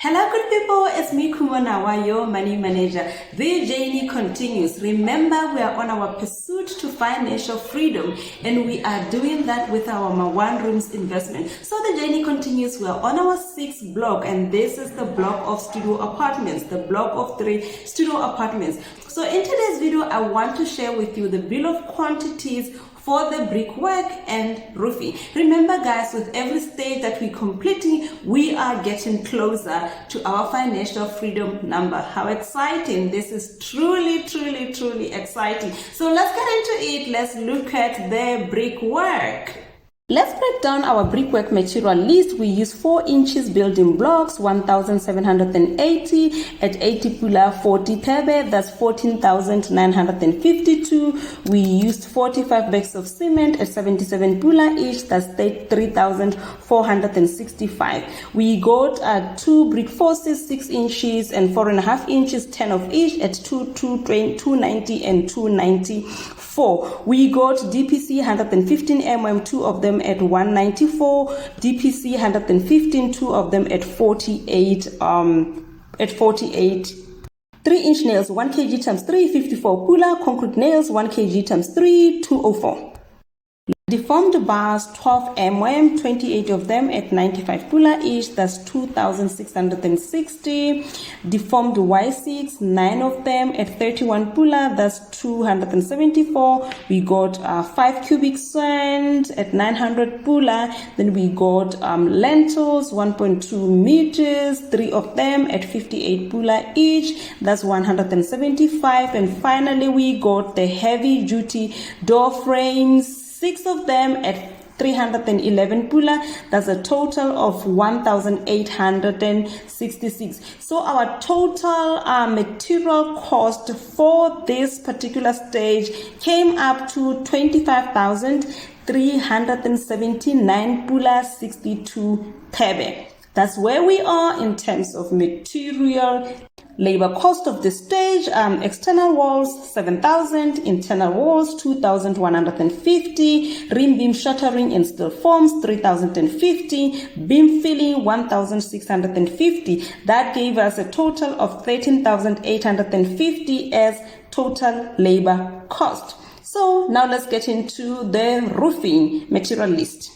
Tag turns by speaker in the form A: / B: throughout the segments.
A: Hello good people, it's me Kumanawa, your money manager. The journey continues. Remember, we are on our pursuit to financial freedom and we are doing that with our Ma1 Rooms investment. So the journey continues. We are on our 6th block and this is the block of studio apartments, the block of 3 studio apartments. So in today's video, I want to share with you the bill of quantities for the brickwork and roofing. Remember guys, with every stage that we're completing, we are getting closer to our financial freedom number. How exciting. This is truly exciting. So let's get into it. Let's look at the brickwork. Let's break down our brickwork material list. We use 4 inches building blocks, 1,780 at 80 pula 40 pebe, that's 14,952. We used 45 bags of cement at 77 pula each, that's 3,465. We got 2 brick forces, 6 inches and 4.5 inches, 10 of each at 290 and 294. We got DPC 115 mm, 2 of them at 194, DPC 115, 2 of them at 48 3-inch nails 1 kg times 3, 54 pula, concrete nails 1 kg times 3, 204. Deformed bars 12 mm, 28 of them at 95 pula each, that's 2,660. Deformed Y6, 9 of them at 31 pula, that's 274. We got 5 cubic sand at 900 pula. Then we got lentils 1.2 meters, 3 of them at 58 pula each, that's 175. And finally we got the heavy duty door frames, 6 of them at 311 pula, that's a total of 1,866. So our total material cost for this particular stage came up to 25,379 pula 62 pebe. That's where we are in terms of material labor cost of this stage. External walls 7,000, internal walls 2,150, rim beam shuttering and steel forms 3,050, beam filling 1,650. That gave us a total of 13,850 as total labor cost. So now let's get into the roofing material list.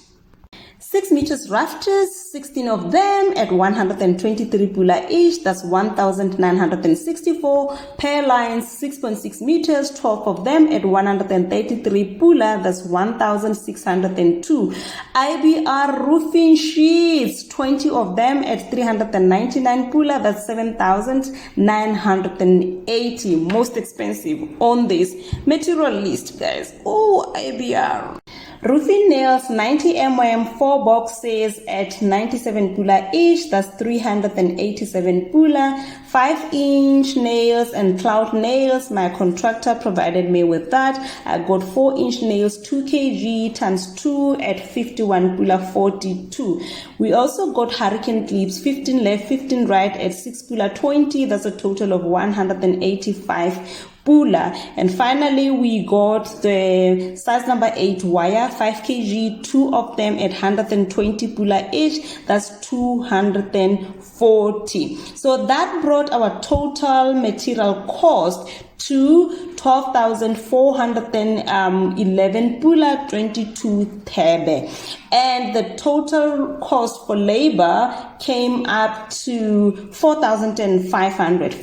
A: 6 meters rafters, 16 of them at 123 pula each, that's 1,964. Pair lines 6.6 meters, 12 of them at 133 pula, that's 1,602. IBR roofing sheets, 20 of them at 399 pula, that's 7,980. Most expensive on this material list, guys. Oh, IBR. Roofing nails 90 mm, 4 boxes at 97 pula each, that's 387 pula. 5-inch nails and cloud nails, my contractor provided me with that. I got 4-inch nails 2 kg times 2 at 51 pula 42. We also got hurricane clips 15 left 15 right at 6 pula 20, that's a total of 185 pula. And finally we got the size number 8 wire 5 kg, 2 of them at 120 pula each, that's 240. So that brought our total material cost to 12,411 pula 22 thebe, and the total cost for labor came up to 4,500.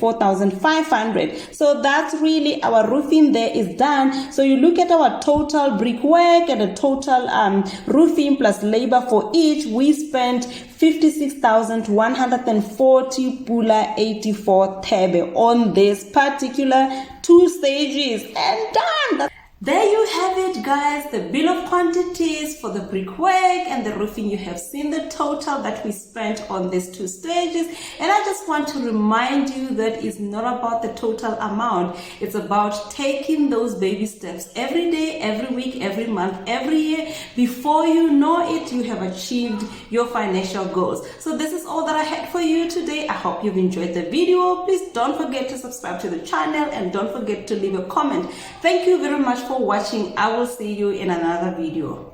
A: So that's really our roofing there is done. So you look at our total brickwork and the total roofing plus labor for each, we spent 56,140 pula 84 thebe on this particular 2 stages, and done. There you have it guys, the bill of quantities for the brickwork and the roofing. You have seen the total that we spent on these 2 stages, and I just want to remind you that it's not about the total amount. It's about taking those baby steps every day, every week, every month, every year. Before you know it, you have achieved your financial goals. So this is all that I had for you today. I hope you've enjoyed the video. Please don't forget to subscribe to the channel and don't forget to leave a comment. Thank you very much for watching. I will see you in another video.